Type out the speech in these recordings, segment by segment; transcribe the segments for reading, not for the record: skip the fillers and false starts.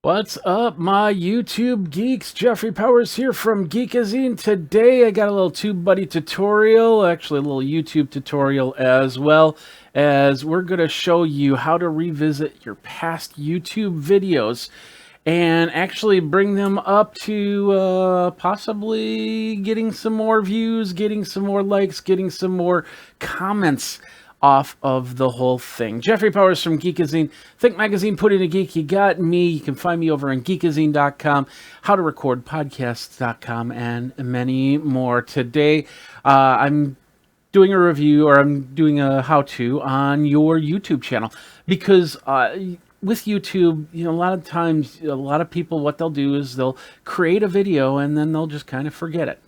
What's up, my YouTube geeks? Jeffrey Powers here from Geekazine. Today I got a little TubeBuddy tutorial, actually a little YouTube tutorial as well, as we're going to show you how to revisit your past YouTube videos and actually bring them up to possibly getting some more views, getting some more likes, getting some more comments off of the whole thing. Jeffrey Powers from Geekazine. Think Magazine, put in a geek. You got me. You can find me over on geekazine.com, howtorecordpodcasts.com, and many more. Today, I'm doing a review, or I'm doing a how-to on your YouTube channel, because with YouTube, a lot of times, a lot of people, what they'll do is they'll create a video and then they'll just kind of forget it.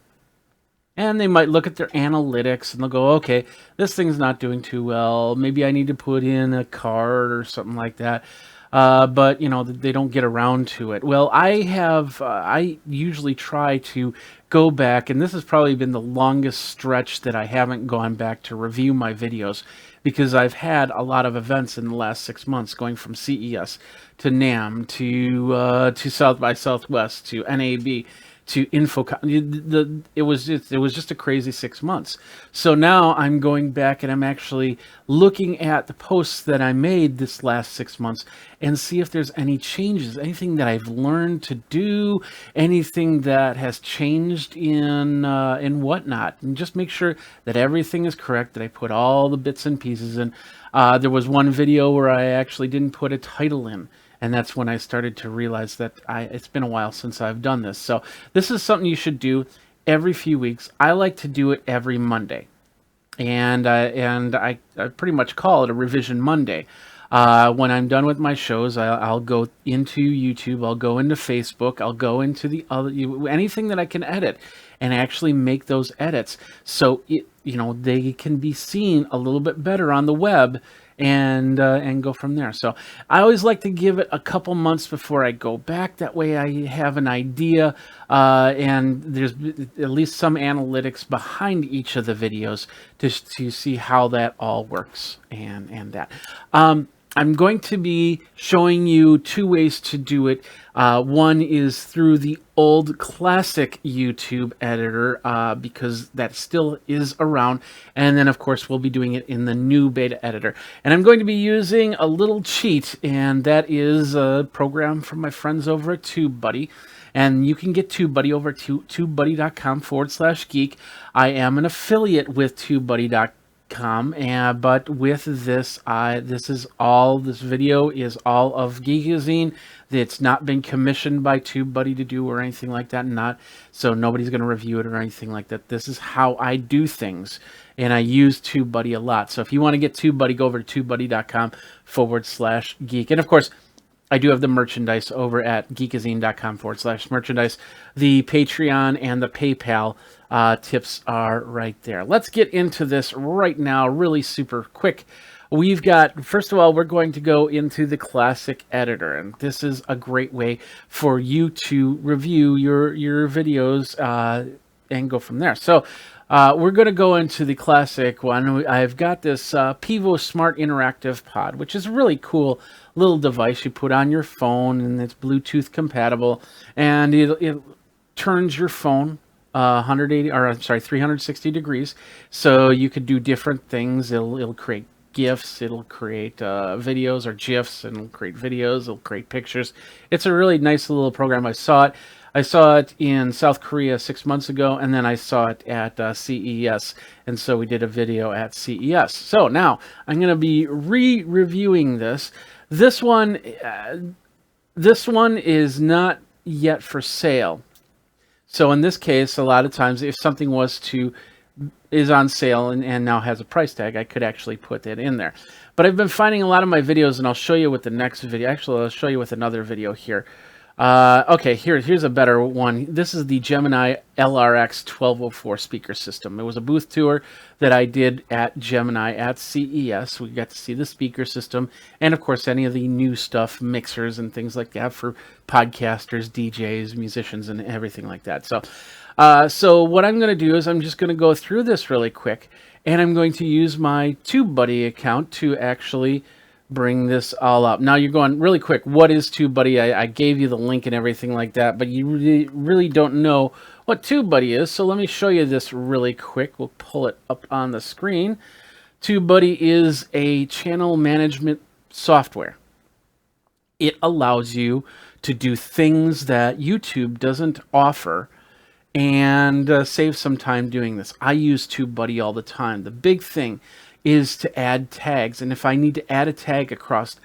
And they might look at their analytics and they'll go, okay, this thing's not doing too well. Maybe I need to put in a card or something like that. But, they don't get around to it. Well, I usually try to go back, and this has probably been the longest stretch that I haven't gone back to review my videos, because I've had a lot of events in the last 6 months, going from CES to NAMM to South by Southwest to NAB to InfoCon. It was just a crazy 6 months. So now I'm going back and I'm actually looking at the posts that I made this last 6 months and see if there's any changes, anything that I've learned to do, anything that has changed in whatnot, and just make sure that everything is correct, that I put all the bits and pieces in. There was one video where I actually didn't put a title in. And that's when I started to realize that it's been a while since I've done this. So this is something you should do every few weeks. I like to do it every Monday. And I pretty much call it a revision Monday. When I'm done with my shows, I'll go into YouTube, I'll go into Facebook, I'll go into the other, anything that I can edit, and actually make those edits so they can be seen a little bit better on the web, and go from there. So I always like to give it a couple months before I go back. That way I have an idea, and there's at least some analytics behind each of the videos to see how that all works and that. I'm going to be showing you two ways to do it. One is through the old classic YouTube editor, because that still is around. And then, of course, we'll be doing it in the new beta editor. And I'm going to be using a little cheat, and that is a program from my friends over at TubeBuddy. And you can get TubeBuddy over to tubebuddy.com/geek. I am an affiliate with TubeBuddy.com. But with this, this video is all of Geekazine. It's not been commissioned by TubeBuddy to do or anything like that, so nobody's going to review it or anything like that. This is how I do things, and I use TubeBuddy a lot. So if you want to get TubeBuddy, go over to tubebuddy.com/geek. And of course, I do have the merchandise over at geekazine.com/merchandise. The Patreon and the PayPal tips are right there. Let's get into this right now, really super quick. We've got, first of all, we're going to go into the classic editor, and this is a great way for you to review your videos and go from there. So we're going to go into the classic one. I've got this Pivo Smart Interactive Pod, which is a really cool little device you put on your phone, and it's Bluetooth compatible, and it turns your phone 360 degrees, so you could do different things. It'll create GIFs, it'll create videos or GIFs, and it'll create videos, it'll create pictures. It's a really nice little program. I saw it in South Korea 6 months ago, and then I saw it at CES, and so we did a video at CES. So now I'm going to be reviewing this. This one is not yet for sale. So in this case, a lot of times, if something is on sale and now has a price tag, I could actually put that in there. But I've been finding a lot of my videos, and I'll show you with the next video. Actually, I'll show you with another video here. Okay, here's a better one. This is the Gemini LRX 1204 speaker system. It was a booth tour that I did at Gemini at CES. We got to see the speaker system, and of course any of the new stuff, mixers and things like that for podcasters, DJs, musicians, and everything like that. So what I'm going to do is I'm just going to go through this really quick, and I'm going to use my TubeBuddy account to actually bring this all up. Now you're going really quick. What is TubeBuddy? I gave you the link and everything like that, but you really don't know what TubeBuddy is. So let me show you this really quick. We'll pull it up on the screen. TubeBuddy is a channel management software. It allows you to do things that YouTube doesn't offer and save some time doing this. I use TubeBuddy all the time. The big thing is to add tags, and if I need to add a tag across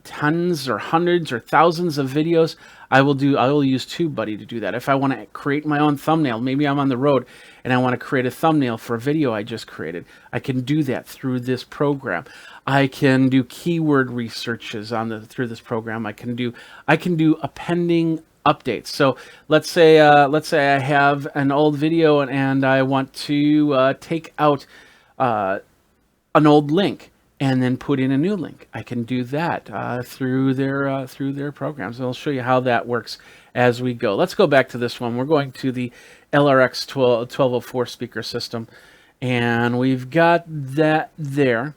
tons or hundreds or thousands of videos, I will use TubeBuddy to do that. If I want to create my own thumbnail, maybe I'm on the road and I want to create a thumbnail for a video I just created, I can do that through this program. I can do keyword researches through this program. I can do appending updates. So let's say I have an old video and I want to take out an old link and then put in a new link. I can do that through their programs. And I'll show you how that works as we go. Let's go back to this one. We're going to the LRX 1204 speaker system, and we've got that there.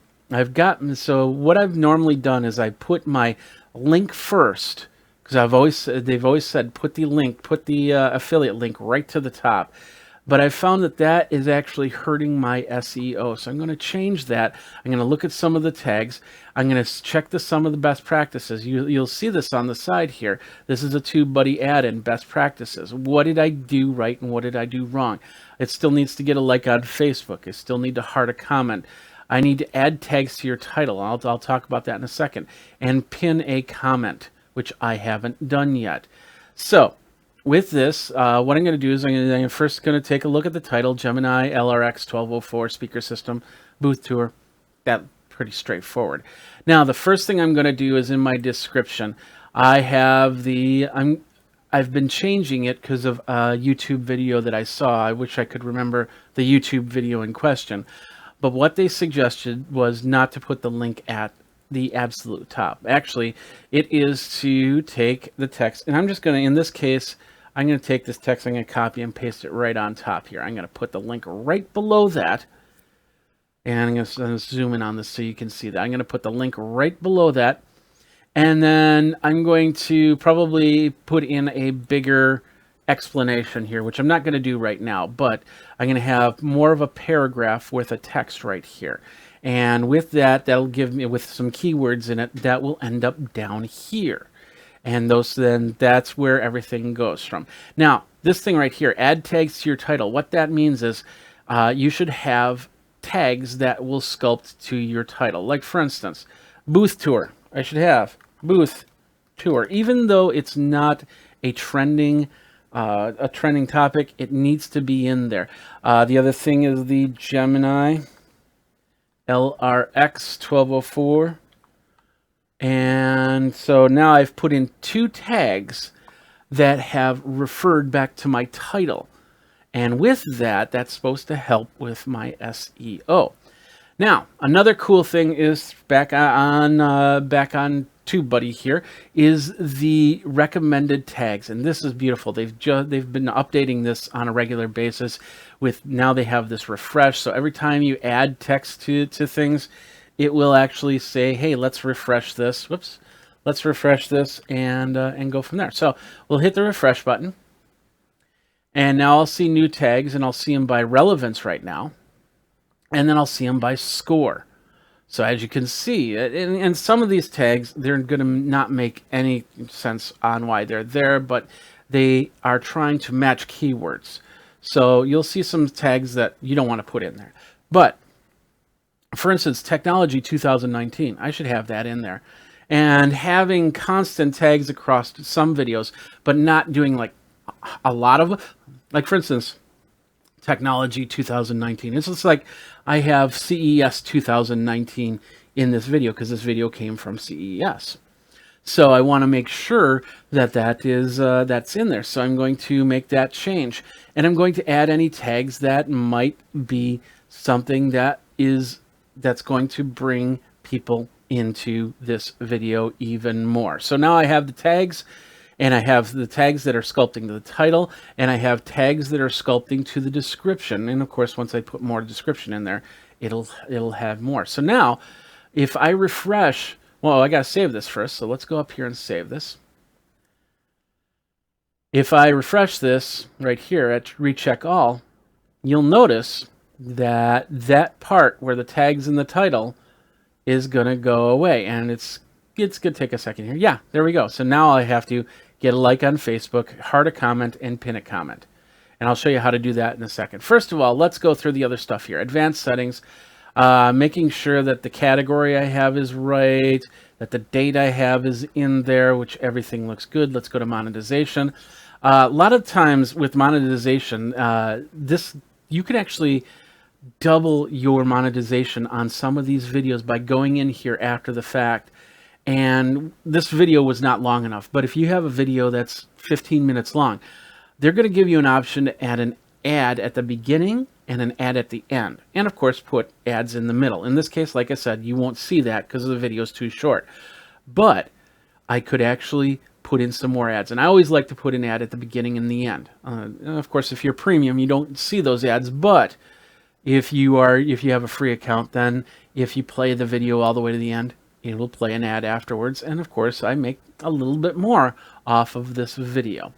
So what I've normally done is I put my link first, because they've always said put the affiliate link right to the top. But I found that is actually hurting my SEO. So I'm going to change that. I'm going to look at some of the tags. I'm going to check some of the best practices. You'll see this on the side here. This is a TubeBuddy add-in, best practices. What did I do right and what did I do wrong? It still needs to get a like on Facebook. I still need to heart a comment. I need to add tags to your title. I'll talk about that in a second. And pin a comment, which I haven't done yet. So with this, what I'm going to do is I'm first going to take a look at the title, Gemini LRX 1204 speaker system, booth tour. That's pretty straightforward. Now, the first thing I'm going to do is in my description, I've been changing it because of a YouTube video that I saw. I wish I could remember the YouTube video in question. But what they suggested was not to put the link at the absolute top. Actually, it is to take the text, and I'm just going to, in this case, I'm going to take this text, I'm going to copy and paste it right on top here. I'm going to put the link right below that. And I'm going to zoom in on this so you can see that. I'm going to put the link right below that. And then I'm going to probably put in a bigger explanation here, which I'm not going to do right now. But I'm going to have more of a paragraph with a text right here. And with that, that'll give me, with some keywords in it, that will end up down here. And then that's where everything goes from. Now, this thing right here, add tags to your title. What that means is you should have tags that will sculpt to your title. Like, for instance, booth tour. I should have booth tour. Even though it's not a trending topic, it needs to be in there. The other thing is the Gemini LRX 1204. And so now I've put in 2 tags that have referred back to my title. And with that, that's supposed to help with my SEO. Now, another cool thing is back on TubeBuddy here is the recommended tags, and this is beautiful. They've been updating this on a regular basis. Now they have this refresh, so every time you add text to things, it will actually say, hey, let's refresh this. Whoops. Let's refresh this and go from there. So we'll hit the refresh button. And now I'll see new tags, and I'll see them by relevance right now. And then I'll see them by score. So as you can see, and some of these tags, they're going to not make any sense on why they're there, but they are trying to match keywords. So you'll see some tags that you don't want to put in there. But for instance, technology 2019, I should have that in there. And having constant tags across some videos, but not doing like a lot of them. Like, for instance, technology 2019. It's just like I have CES 2019 in this video because this video came from CES. So I want to make sure that that's in there. So I'm going to make that change. And I'm going to add any tags that might be something that's going to bring people into this video even more. So now I have the tags, and I have the tags that are sculpting to the title, and I have tags that are sculpting to the description. And of course, once I put more description in there, it'll have more. So now if I refresh, well, I got to save this first. So let's go up here and save this. If I refresh this right here at recheck all, you'll notice that that part where the tags in the title is going to go away. And it's going to take a second here. Yeah, there we go. So now I have to get a like on Facebook, heart a comment, and pin a comment. And I'll show you how to do that in a second. First of all, let's go through the other stuff here. Advanced settings, making sure that the category I have is right, that the date I have is in there, which everything looks good. Let's go to monetization. A lot of times with monetization, you can actually double your monetization on some of these videos by going in here after the fact. And this video was not long enough, but if you have a video that's 15 minutes long, they're going to give you an option to add an ad at the beginning and an ad at the end. And of course, put ads in the middle. In this case, like I said, you won't see that because the video is too short. But I could actually put in some more ads. And I always like to put an ad at the beginning and the end. Of course, if you're premium, you don't see those ads. But if you have a free account, then if you play the video all the way to the end, it will play an ad afterwards. And of course, I make a little bit more off of this video.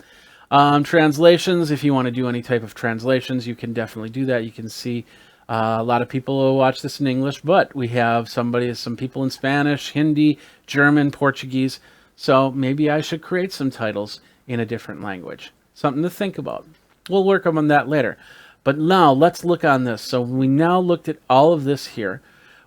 Translations, if you want to do any type of translations, you can definitely do that. You can see a lot of people will watch this in English, but we have some people in Spanish, Hindi, German, Portuguese. So maybe I should create some titles in a different language. Something to think about. We'll work on that later. But now let's look on this. So we now looked at all of this here.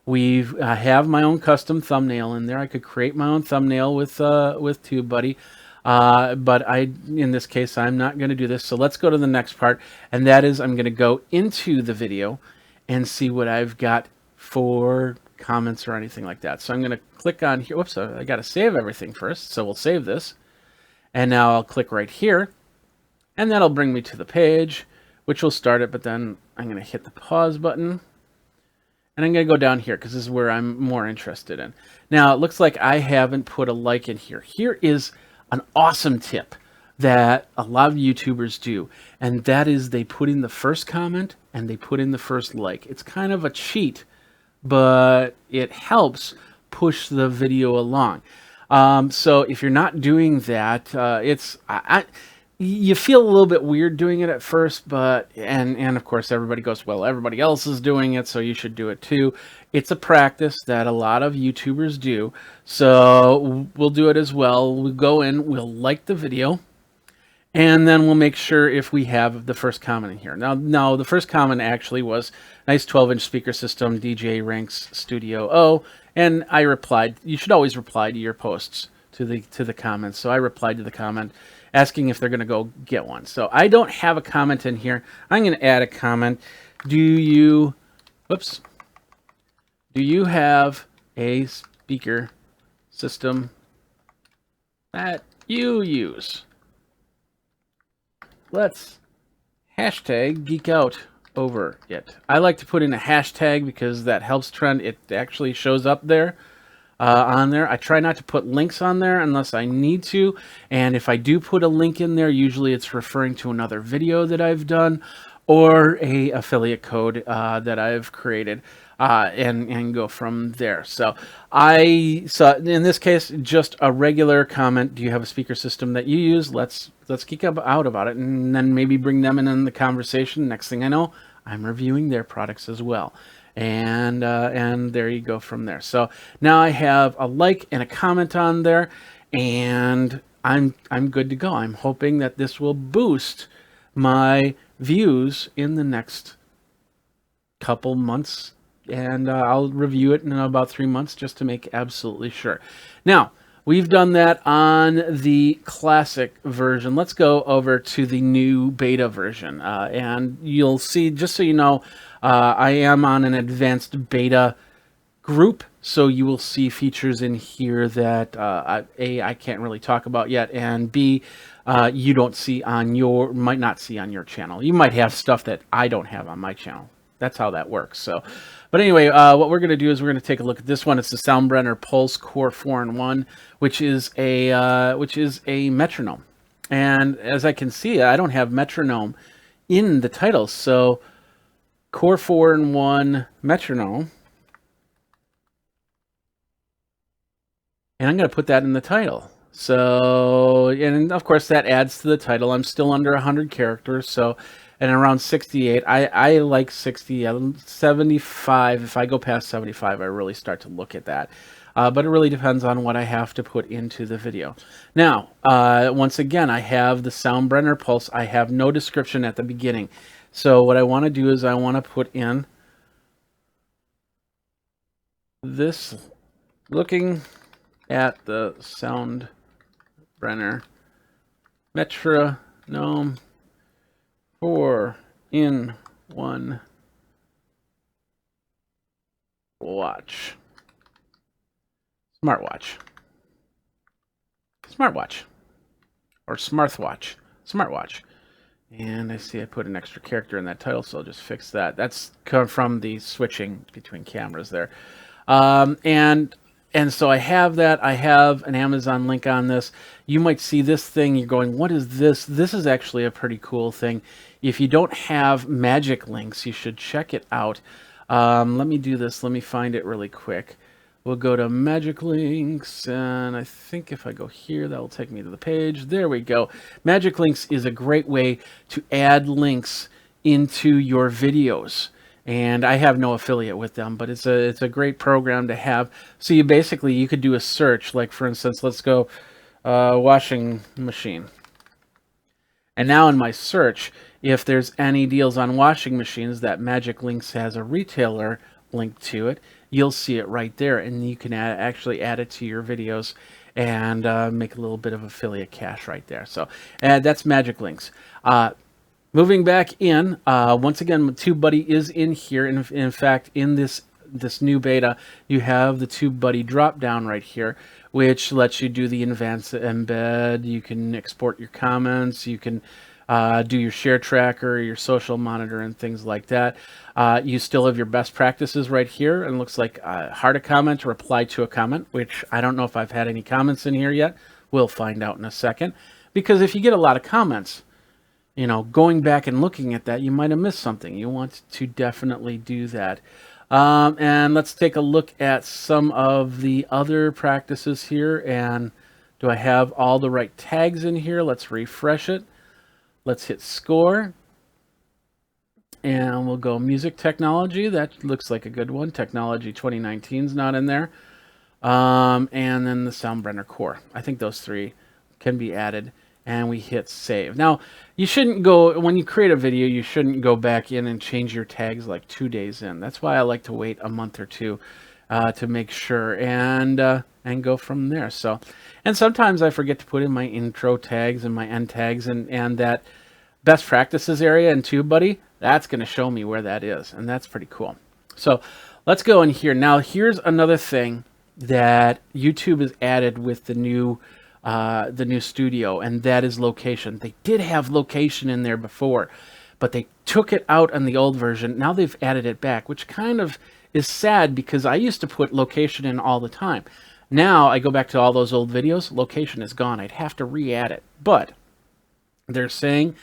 We have my own custom thumbnail in there. I could create my own thumbnail with TubeBuddy. But in this case, I'm not going to do this. So let's go to the next part. And that is I'm going to go into the video and see what I've got for comments or anything like that. So I'm going to click on here. Whoops, I got to save everything first. So we'll save this. And now I'll click right here. And that'll bring me to the page, which will start it. But then I'm going to hit the pause button. And I'm going to go down here because this is where I'm more interested in. Now, it looks like I haven't put a like in here. Here is an awesome tip that a lot of YouTubers do, and that is they put in the first comment and they put in the first like. It's kind of a cheat, but it helps push the video along. So if you're not doing that, you feel a little bit weird doing it at first, but and of course everybody goes, well, everybody else is doing it, so you should do it too. It's a practice that a lot of YouTubers do, so we'll do it as well. We'll go in, we'll like the video, and then we'll make sure if we have the first comment in here. Now the first comment actually was nice 12-inch speaker system, DJ Ranks Studio O, and I replied. You should always reply to your posts to the comments. So I replied to the comment asking if they're going to go get one. So I don't have a comment in here. I'm going to add a comment. Do you have a speaker system that you use? Let's hashtag geek out over it. I like to put in a hashtag because that helps trend. It actually shows up there. On there. I try not to put links on there unless I need to, and if I do put a link in there, usually it's referring to another video that I've done or a affiliate code that I've created, and go from there. So in this case, just a regular comment. Do you have a speaker system that you use? Let's geek out about it, and then maybe bring them in the conversation. Next thing I know, I'm reviewing their products as well. And there you go from there. So now I have a like and a comment on there, and I'm good to go. I'm hoping that this will boost my views in the next couple months, and I'll review it in about 3 months just to make absolutely sure. Now, we've done that on the classic version. Let's go over to the new beta version, and you'll see, just so you know, I am on an advanced beta group, so you will see features in here that I can't really talk about yet, and B, you might not see on your channel. You might have stuff that I don't have on my channel. That's how that works. So, but anyway, what we're going to do is we're going to take a look at this one. It's the Soundbrenner Pulse Core 4-in-1, which is a metronome. And as I can see, I don't have metronome in the title, so Core 4-in-1 metronome. And I'm going to put that in the title. So, and of course that adds to the title. I'm still under 100 characters, so, and around 68. I like 60, 75. If I go past 75, I really start to look at that. But it really depends on what I have to put into the video. Now, once again, I have the Soundbrenner Pulse. I have no description at the beginning. So what I want to do is I want to put in this, looking at the Soundbrenner metronome 4-in-1 watch. Smartwatch. Or smartwatch. And I see I put an extra character in that title, so I'll just fix that. That's come from the switching between cameras there. And so I have that. I have an Amazon link on this. You might see this thing. You're going, what is this? This is actually a pretty cool thing. If you don't have magic links, you should check it out. Let me do this. Let me find it really quick. We'll go to Magic Links, and I think if I go here, that will take me to the page. There we go. Magic Links is a great way to add links into your videos. And I have no affiliate with them, but it's a great program to have. So you could do a search, like for instance, let's go washing machine. And now in my search, if there's any deals on washing machines that Magic Links has a retailer link to it, you'll see it right there, and you can actually add it to your videos and make a little bit of affiliate cash right there. So that's Magic Links. Moving back in, once again, TubeBuddy is in here. In fact, in this new beta, you have the TubeBuddy drop down right here, which lets you do the advanced embed. You can export your comments. You can do your share tracker, your social monitor, and things like that. You still have your best practices right here, and it looks like heart a comment, reply to a comment, which I don't know if I've had any comments in here yet. We'll find out in a second, because if you get a lot of comments, you know, going back and looking at that, you might have missed something. You want to definitely do that. And let's take a look at some of the other practices here. And do I have all the right tags in here? Let's refresh it. Let's hit score. And we'll go music technology. That looks like a good one. Technology 2019 is not in there. And then the Soundbrenner core. I think those three can be added. And we hit save. Now, you shouldn't go, when you create a video, you shouldn't go back in and change your tags like 2 days in. That's why I like to wait a month or two to make sure and go from there. So, and sometimes I forget to put in my intro tags and my end tags, and that best practices area in TubeBuddy, that's going to show me where that is, and that's pretty cool. So let's go in here. Now, here's another thing that YouTube has added with the new studio, and that is location. They did have location in there before, but they took it out on the old version. Now they've added it back, which kind of is sad because I used to put location in all the time. Now I go back to all those old videos, location is gone. I'd have to re-add it, but they're saying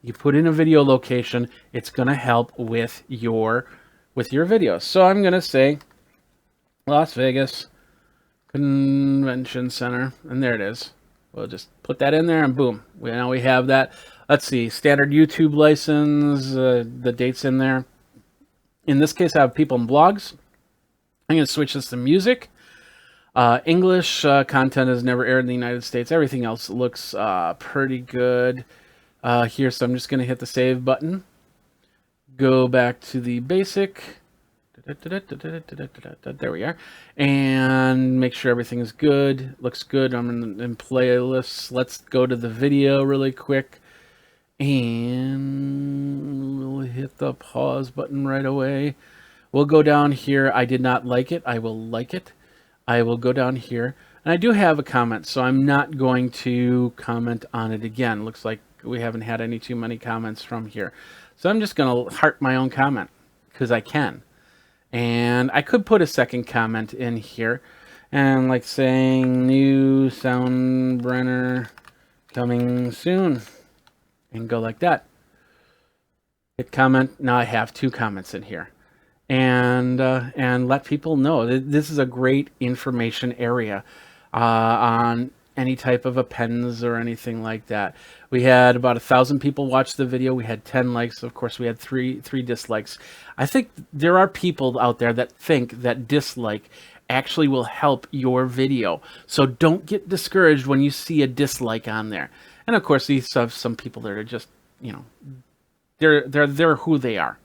you put in a video location, it's going to help with your videos. So I'm going to say Las Vegas Convention Center, and there it is. We'll just put that in there, and boom, now we have that. Let's see, standard YouTube license, the dates in there. In this case, I have people and blogs. I'm going to switch this to music. English content is never aired in the United States. Everything else looks pretty good here, so I'm just going to hit the save button. Go back to the basic. There we are, and make sure everything is good. Looks good. I'm in playlists. Let's go to the video really quick, and we'll hit the pause button right away. We'll go down here. I did not like it. I will like it. I will go down here, and I do have a comment, so I'm not going to comment on it again. Looks like we haven't had any too many comments from here, so I'm just going to heart my own comment because I can. And I could put a second comment in here, and like saying new Soundbrenner coming soon, and go like that. Hit comment. Now I have 2 comments in here, and let people know that this is a great information area. on any type of appends or anything like that. We had about 1,000 people watch the video. We had 10 likes. Of course, we had three dislikes. I think there are people out there that think that dislike actually will help your video. So don't get discouraged when you see a dislike on there. And of course, these have some people that are just, you know, they're who they are.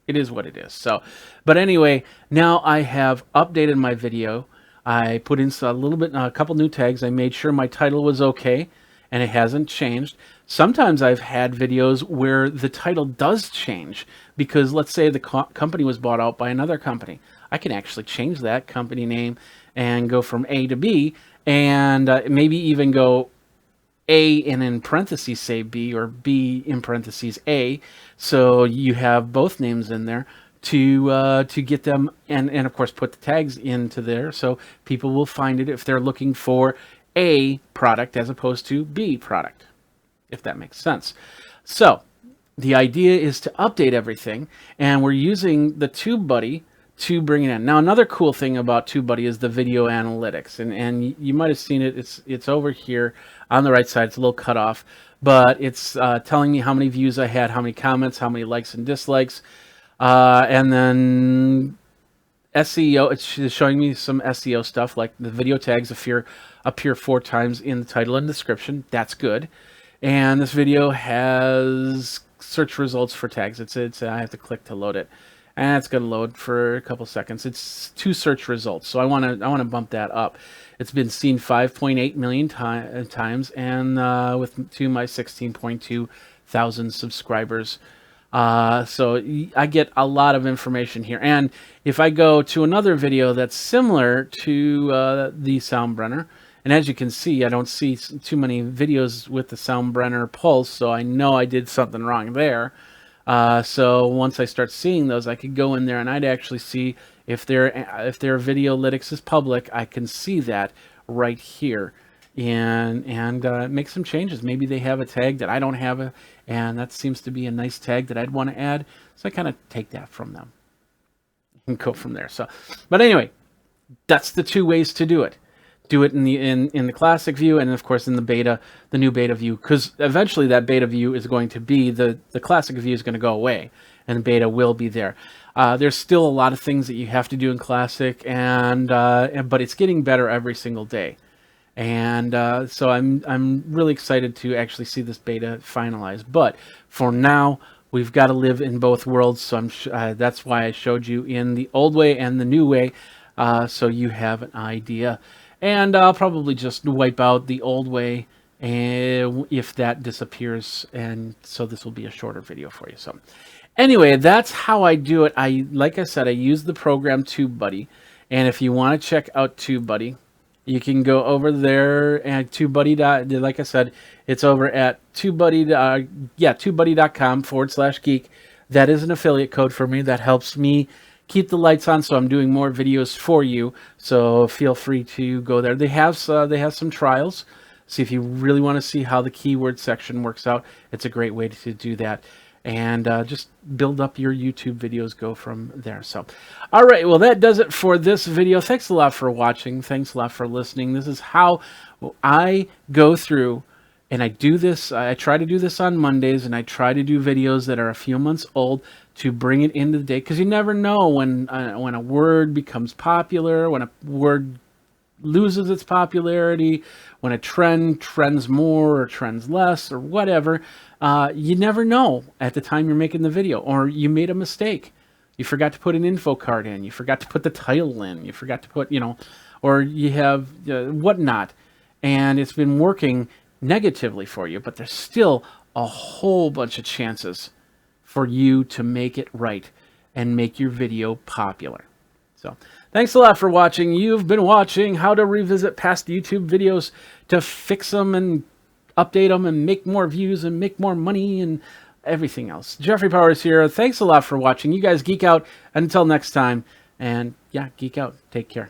It is what it is. So, but anyway, now I have updated my video. I put in a couple new tags. I made sure my title was okay, and it hasn't changed. Sometimes I've had videos where the title does change because, let's say, the company was bought out by another company. I can actually change that company name and go from A to B, and maybe even go A and in parentheses say B, or B in parentheses A, so you have both names in there to get them, and of course put the tags into there so people will find it if they're looking for A product as opposed to B product, if that makes sense. So the idea is to update everything, and we're using the TubeBuddy to bring it in. Now, another cool thing about TubeBuddy is the video analytics, and you might have seen it. It's over here on the right side. It's a little cut off, but it's telling me how many views I had, how many comments, how many likes and dislikes, and then SEO. It's showing me some SEO stuff, like the video tags appear 4 times in the title and description. That's good. And this video has search results for tags. I have to click to load it. And it's going to load for a couple seconds. It's 2 search results, so I want to bump that up. It's been seen 5.8 million times, and to my 16.2 thousand subscribers. So I get a lot of information here. And if I go to another video that's similar to the Soundbrenner, and as you can see, I don't see too many videos with the Soundbrenner Pulse, so I know I did something wrong there. So once I start seeing those, I could go in there and I'd actually see if their Videolytics is public. I can see that right here, and make some changes. Maybe they have a tag that I don't have, and that seems to be a nice tag that I'd want to add. So I kind of take that from them and go from there. So, but anyway, that's the 2 ways to do it. Do it in the classic view, and of course in the new beta view, because eventually that beta view is going to be the classic view is going to go away, and beta will be there. There's still a lot of things that you have to do in classic, but it's getting better every single day, and so I'm really excited to actually see this beta finalized. But for now, we've got to live in both worlds, so that's why I showed you in the old way and the new way, so you have an idea. And I'll probably just wipe out the old way if that disappears, and so this will be a shorter video for you. So anyway, that's how I do it. Like I said, I use the program TubeBuddy, and if you want to check out TubeBuddy, you can go over there and TubeBuddy. Like I said, it's over at TubeBuddy.com/geek. That is an affiliate code for me. That helps me keep the lights on, so I'm doing more videos for you. So feel free to go there. They have some trials. See if you really want to see how the keyword section works out. It's a great way to do that, and just build up your YouTube videos. Go from there. So, all right. Well, that does it for this video. Thanks a lot for watching. Thanks a lot for listening. This is how I go through. And I do this, I try to do this on Mondays, and I try to do videos that are a few months old to bring it into the day, because you never know when a word becomes popular, when a word loses its popularity, when a trend trends more or trends less or whatever. You never know at the time you're making the video, or you made a mistake. You forgot to put an info card in, you forgot to put the title in, you forgot to put, or you have whatnot, and it's been working negatively for you, but there's still a whole bunch of chances for you to make it right and make your video popular. So thanks a lot for watching. You've been watching how to revisit past YouTube videos to fix them and update them and make more views and make more money and everything else. Jeffrey Powers here. Thanks a lot for watching. You guys geek out. Until next time, and yeah, geek out. Take care.